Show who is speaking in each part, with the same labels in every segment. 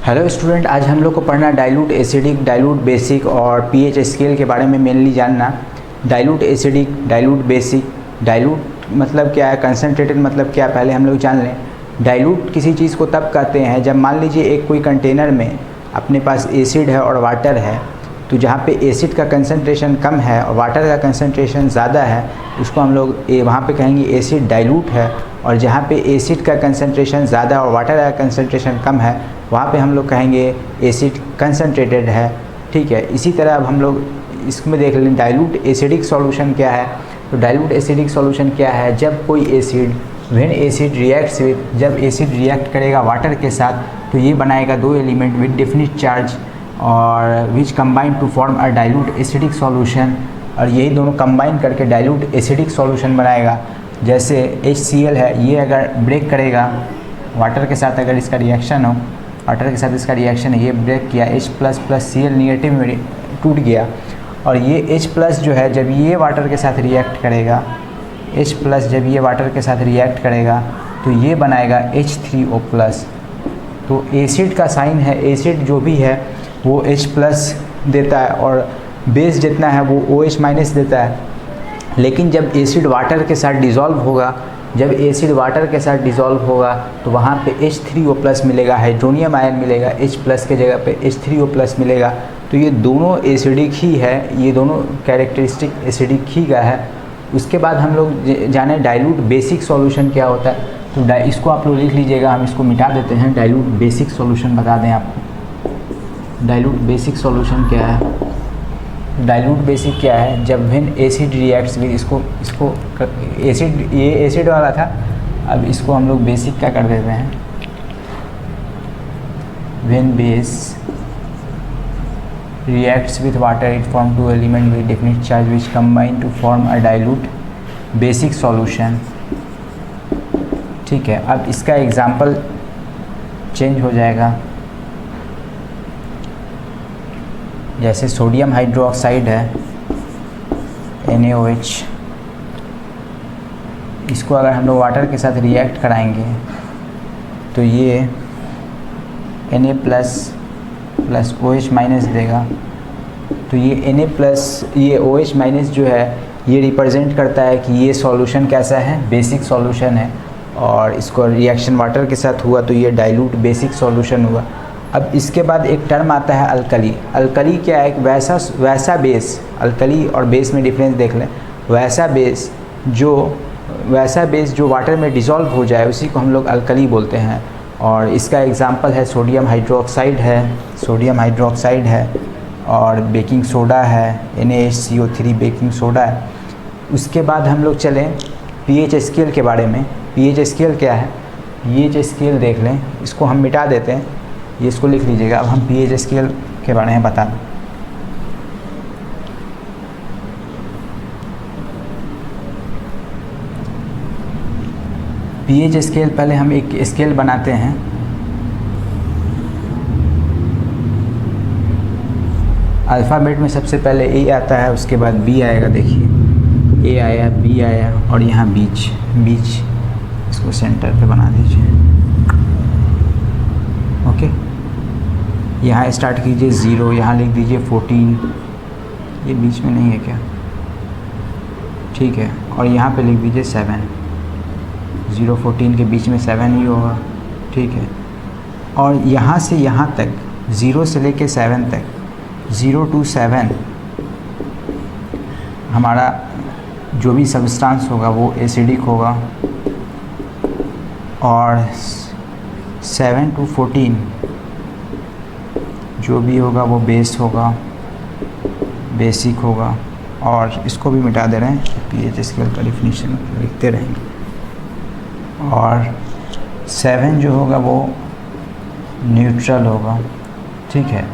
Speaker 1: Hello student, आज हम लोग को पढ़ना डाइल्यूट एसिडिक, डाइल्यूट बेसिक और पीएच स्केल के बारे में मेनली जानना। Dilute acidic, dilute basic, dilute मतलब क्या है, कंसनट्रेटेड मतलब क्या है, पहले हम लोग जान लें। डाइल्यूट किसी चीज़ को तब कहते हैं जब मान लीजिए एक कोई कंटेनर में अपने पास एसिड है और वाटर है, तो जहाँ पे एसिड का कंसनट्रेशन कम है और वाटर का कंसनट्रेशन ज़्यादा है उसको हम लोग वहाँ पे कहेंगे एसिड डाइल्यूट है। और जहाँ पे एसिड का कंसनट्रेशन ज़्यादा और वाटर का कंसनट्रेशन कम है वहाँ पे हम लोग कहेंगे एसिड कंसनट्रेटेड है। ठीक है, इसी तरह अब हम लोग इसमें देख लें डाइल्यूट एसिडिक सॉल्यूशन क्या है। तो डाइल्यूट एसिडिक सॉल्यूशन क्या है, जब कोई acid when acid reacts with, जब एसिड रिएक्ट करेगा वाटर के साथ तो ये बनाएगा दो एलिमेंट विद डिफिनिट चार्ज और which combine to form a dilute acidic solution, और यही दोनों कंबाइन करके डाइल्यूट एसिडिक सॉल्यूशन बनाएगा। जैसे HCl है, ये अगर ब्रेक करेगा वाटर के साथ, अगर इसका रिएक्शन हो, वाटर के साथ इसका रिएक्शन है, ये ब्रेक किया H++Cl निगेटिव में टूट गया, और ये H+ जो है जब ये वाटर के साथ रिएक्ट करेगा, H+ जब ये वाटर के साथ रिएक्ट करेगा तो ये बनाएगा H3O+। तो एसिड का साइन है, एसिड जो भी है वो H+ देता है और बेस जितना है वो OH- देता है। लेकिन जब एसिड वाटर के साथ डिज़ोल्व होगा, जब एसिड वाटर के साथ डिज़ोल्व होगा तो वहाँ पे H3O+ मिलेगा, हाइड्रोनियम आयन मिलेगा, H+ के जगह पे H3O+ मिलेगा। तो ये दोनों एसिडिक ही है, ये दोनों कैरेक्टरिस्टिक एसिडिक ही का है। उसके बाद हम लोग जाने डाइल्यूट बेसिक सॉल्यूशन क्या होता है। तो इसको आप लोग लिख लीजिएगा, हम इसको मिटा देते हैं। डाइल्यूट बेसिक सॉल्यूशन बता दें आपको। डाइल्यूट बेसिक सॉल्यूशन क्या है, डाइल्यूट बेसिक क्या है, जब व्हेन एसिड रिएक्ट्स विद, इसको एसिड, ये एसिड वाला था, अब इसको हम लोग बेसिक क्या कर देते हैं, when base reacts with water it form two element with definite charge which combine to form a dilute basic solution. ठीक है, अब इसका एग्जांपल चेंज हो जाएगा। जैसे सोडियम हाइड्रोक्साइड है NaOH, इसको अगर हम लोग वाटर के साथ रिएक्ट कराएंगे तो ये Na प्लस OH- देगा। तो ये Na प्लस ये OH- जो है ये रिप्रेजेंट करता है कि ये सॉल्यूशन कैसा है, बेसिक सॉल्यूशन है, और इसको रिएक्शन वाटर के साथ हुआ तो ये डाइल्यूट बेसिक सॉल्यूशन हुआ। अब इसके बाद एक टर्म आता है अल्कली। अल्कली क्या है, वैसा बेस, अल्कली और बेस में डिफरेंस देख लें। वैसा बेस जो वाटर में डिज़ोल्व हो जाए उसी को हम लोग अल्कली बोलते हैं। और इसका एग्जांपल है सोडियम हाइड्रोक्साइड है, और बेकिंग सोडा है, NaHCO3 बेकिंग सोडा है। उसके बाद हम लोग चलें पीएच स्केल के बारे में। पीएच स्केल क्या है, पीएच स्केल देख लें, इसको हम मिटा देते हैं, ये इसको लिख लीजिएगा। अब हम पीएच स्केल के बारे में बता दें। पीएच स्केल, पहले हम एक स्केल बनाते हैं। अल्फ़ाबेट में सबसे पहले A आता है, उसके बाद B आएगा। देखिए A आया, B आया, और यहाँ बीच इसको सेंटर पे बना दीजिए। ओके, यहाँ स्टार्ट कीजिए 0, यहाँ लिख दीजिए 14, ये बीच में नहीं है क्या, ठीक है, और यहाँ पे लिख दीजिए 7, 0 14 के बीच में 7 ही होगा। ठीक है, और यहाँ से यहाँ तक 0 से लेके 7 तक, 0 to 7 हमारा जो भी सब्सटेंस होगा वो एसिडिक होगा, और 7 to 14 जो भी होगा वो बेस होगा, बेसिक होगा। और इसको भी मिटा दे रहे हैं, पीएच स्केल का डिफिनीशन लिखते रहेंगे। और 7 जो होगा वो न्यूट्रल होगा। ठीक है,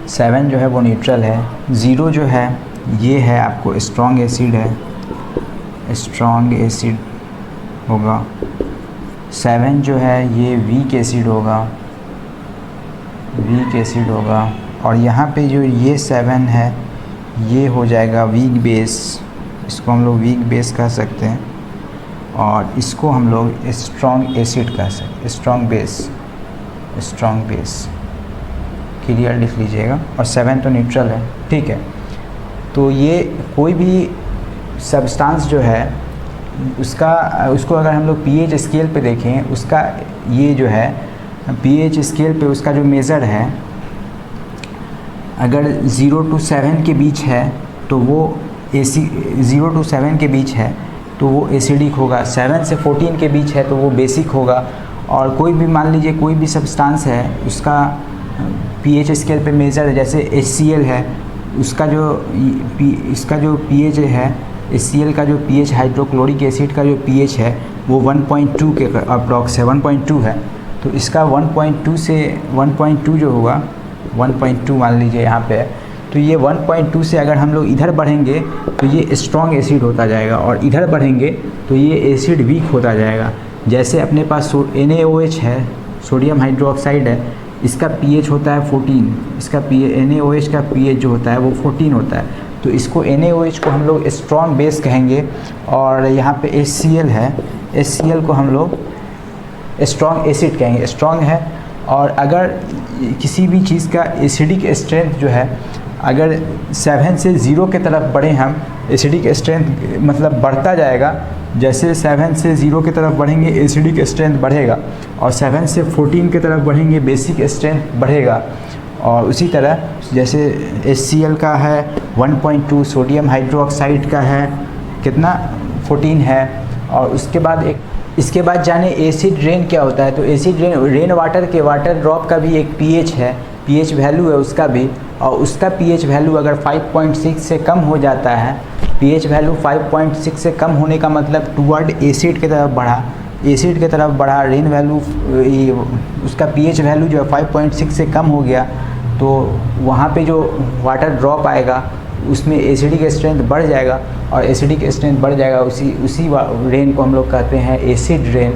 Speaker 1: 7 जो है वो न्यूट्रल है। 0 जो है ये है आपको स्ट्रॉन्ग एसिड है, स्ट्रॉन्ग एसिड होगा। 7 जो है ये वीक एसिड होगा, और यहाँ पे जो ये 7 है ये हो जाएगा वीक बेस, इसको हम लोग वीक बेस कह सकते हैं। और इसको हम लोग स्ट्रॉन्ग एसिड कह सकते, स्ट्रॉन्ग बेस क्लियर लिख लीजिएगा। और 7 तो न्यूट्रल है, ठीक है। तो ये कोई भी सब्सटेंस जो है उसको अगर हम लोग पीएच स्केल पे देखें, उसका ये जो है पीएच स्केल पे उसका जो मेज़र है, अगर 0 to 7 के बीच है तो वो 0 to 7 के बीच है तो वो एसिडिक होगा, 7 से 14 के बीच है तो वो बेसिक होगा। और कोई भी मान लीजिए कोई भी सब्सटेंस है उसका पीएच स्केल पे मेज़र है, जैसे HCl है, इसका जो पीएच है, HCl का जो पीएच हाइड्रोक्लोरिक एसिड का जो पीएच है वो 1.2 के अप्रॉक्स है, 1.2 है। तो इसका 1.2 से 1.2 जो होगा 1.2 मान लीजिए यहाँ पे है, तो ये 1.2 से अगर हम लोग इधर बढ़ेंगे तो ये स्ट्रॉन्ग एसिड होता जाएगा, और इधर बढ़ेंगे तो ये एसिड वीक होता जाएगा। जैसे अपने पास NaOH है, सोडियम हाइड्रोक्साइड है, इसका pH होता है 14, इसका NaOH का pH जो होता है वो 14 होता है। तो इसको NaOH को हम लोग स्ट्रॉन्ग बेस कहेंगे, और यहाँ पे HCl है, HCl को हम लोग स्ट्रॉन्ग एसिड कहेंगे, स्ट्रॉन्ग है। और अगर किसी भी चीज़ का एसिडिक स्ट्रेंथ जो है अगर 7 से 0 के तरफ बढ़े हम, एसिडिक स्ट्रेंथ मतलब बढ़ता जाएगा, जैसे 7 से 0 की तरफ बढ़ेंगे एसिडिक स्ट्रेंथ बढ़ेगा, और 7 से 14 की तरफ बढ़ेंगे बेसिक स्ट्रेंथ बढ़ेगा। और उसी तरह जैसे HCl का है 1.2, सोडियम हाइड्रोक्साइड का है कितना 14 है। और उसके बाद इसके बाद जाने एसिड रेन क्या होता है। तो एसिड रेन वाटर के वाटर ड्रॉप का भी एक पीएच है, पीएच वैल्यू है उसका भी, और उसका पीएच वैल्यू अगर 5.6 से कम हो जाता है, पीएच वैल्यू 5.6 से कम होने का मतलब टुवर्ड एसिड की तरफ बढ़ा, एसिड की तरफ बढ़ा, रेन वैल्यू उसका पीएच वैल्यू जो है 5.6 से कम हो गया, तो वहाँ पे जो वाटर ड्रॉप आएगा उसमें एसिडिक स्ट्रेंथ बढ़ जाएगा, और एसिडिक स्ट्रेंथ बढ़ जाएगा, उसी रेन को हम लोग कहते हैं एसिड रेन।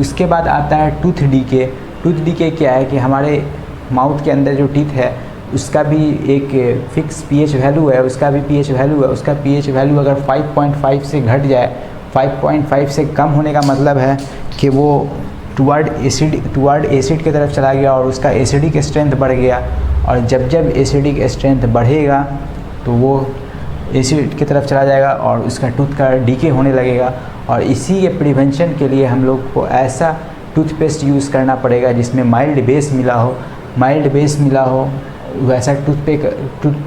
Speaker 1: उसके बाद आता है टूथ डीके। टूथ डीके क्या है कि हमारे माउथ के अंदर जो टीथ है उसका भी एक फिक्स पीएच वैल्यू है, उसका भी पीएच वैल्यू है, उसका पीएच वैल्यू अगर 5.5 से घट जाए, 5.5 से कम होने का मतलब है कि वो टुवर्ड एसिड की तरफ चला गया और उसका एसिडिक स्ट्रेंथ बढ़ गया। और जब एसिडिक स्ट्रेंथ बढ़ेगा तो वो एसिड की तरफ चला जाएगा और उसका टूथ का डीके होने लगेगा। और इसी के प्रिवेंशन के लिए हम लोग को ऐसा टूथपेस्ट यूज़ करना पड़ेगा जिसमें माइल्ड बेस मिला हो, वैसा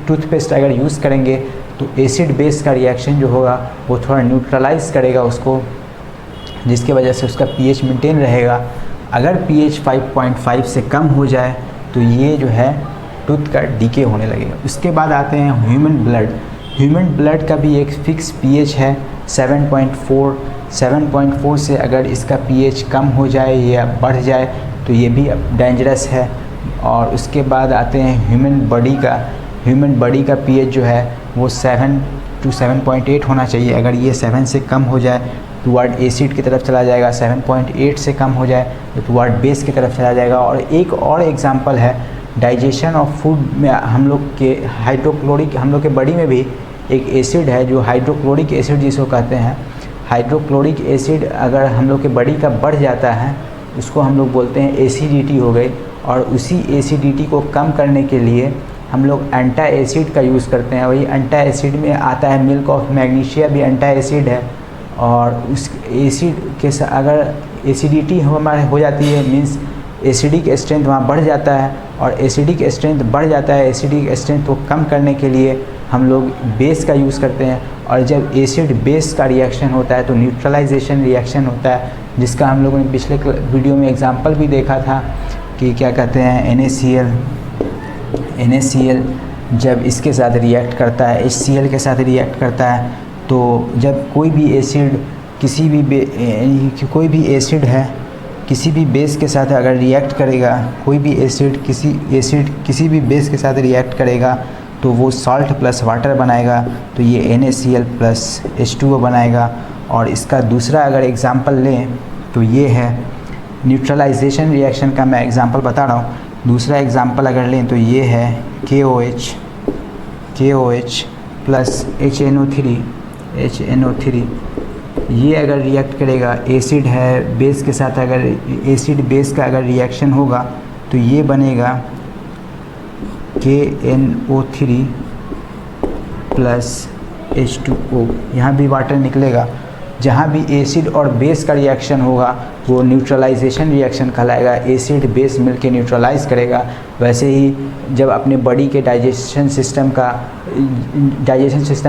Speaker 1: टूथपेस्ट अगर यूज़ करेंगे तो एसिड बेस का रिएक्शन जो होगा वो थोड़ा न्यूट्रलाइज करेगा उसको, जिसके वजह से उसका पीएच मेंटेन रहेगा। अगर पीएच 5.5 से कम हो जाए तो ये जो है टूथ का डीके होने लगेगा। उसके बाद आते हैं ह्यूमन ब्लड का भी एक फिक्स पीएच है 7.4 से अगर इसका पीएच कम हो जाए या बढ़ जाए तो ये भी डेंजरस है। और उसके बाद आते हैं ह्यूमन बॉडी का पीएच जो है वो 7 to 7.8 होना चाहिए। अगर ये 7 से कम हो जाए टुवर्ड एसिड की तरफ चला जाएगा, 7.8 से कम हो जाए तो टुवर्ड बेस की तरफ चला जाएगा। और एक और एग्जांपल है डाइजेशन ऑफ फूड में हम लोग के बॉडी में भी एक एसिड है जो हाइड्रोक्लोरिक एसिड जिसको कहते हैं। हाइड्रोक्लोरिक एसिड अगर हम लोग के बॉडी का बढ़ जाता है उसको हम लोग बोलते हैं एसिडिटी हो गई। और उसी एसिडिटी को कम करने के लिए हम लोग एंटा एसिड का यूज़ करते हैं। वही एंटा एसिड में आता है मिल्क ऑफ मैग्नीशिया भी एंटा एसिड है। और उस एसिड के अगर एसिडिटी हमारे हो जाती है मीन्स एसिडिक स्ट्रेंथ वहाँ बढ़ जाता है, और एसिडिक स्ट्रेंथ बढ़ जाता है, एसिडिक स्ट्रेंथ को कम करने के लिए हम लोग बेस का यूज़ करते हैं। और जब एसिड बेस का रिएक्शन होता है तो न्यूट्रलाइजेशन रिएक्शन होता है, जिसका हम लोगों ने पिछले वीडियो में एग्जांपल भी देखा था कि क्या कहते हैं NaCl जब इसके साथ रिएक्ट करता है, HCl के साथ रिएक्ट करता है, तो जब कोई भी एसिड किसी भी बेस के साथ अगर रिएक्ट करेगा, कोई भी एसिड किसी भी बेस के साथ रिएक्ट करेगा तो वो सॉल्ट प्लस वाटर बनाएगा, तो ये NaCl प्लस H2O बनाएगा। और इसका दूसरा अगर एग्जांपल लें तो ये है न्यूट्रलाइजेशन रिएक्शन का मैं एग्जांपल बता रहा हूँ। दूसरा एग्जांपल अगर लें तो ये है KOH प्लस HNO3 ये अगर रिएक्ट करेगा, एसिड है बेस के साथ, अगर एसिड बेस का अगर रिएक्शन होगा तो ये बनेगा KNO3 प्लस H2O। यहाँ भी वाटर निकलेगा। जहाँ भी एसिड और बेस का रिएक्शन होगा वो न्यूट्रलाइजेशन रिएक्शन कहलाएगा। एसिड बेस मिलके न्यूट्रलाइज करेगा। वैसे ही जब अपने बॉडी के डाइजेशन सिस्टम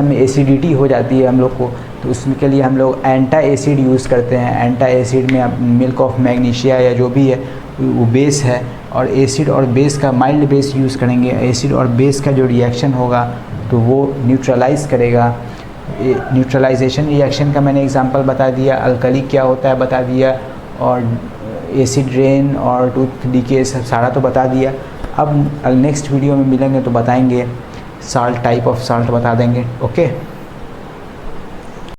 Speaker 1: में एसिडिटी हो जाती है हम लोग को, तो उसके लिए हम लोग एंटा एसिड यूज़ करते हैं। एंटा एसिड में मिल्क ऑफ मैग्नीशिया या जो भी है वो बेस है, और एसिड और बेस का माइल्ड बेस यूज़ करेंगे। एसिड और बेस का जो रिएक्शन होगा तो वो न्यूट्रलाइज करेगा। न्यूट्रलाइजेशन रिएक्शन का मैंने एग्जांपल बता दिया, अल्कली क्या होता है बता दिया, और एसिड रेन और टूथ डीके सब सारा तो बता दिया। अब नेक्स्ट वीडियो में मिलेंगे तो बताएंगे साल्ट, टाइप ऑफ साल्ट बता देंगे। ओके।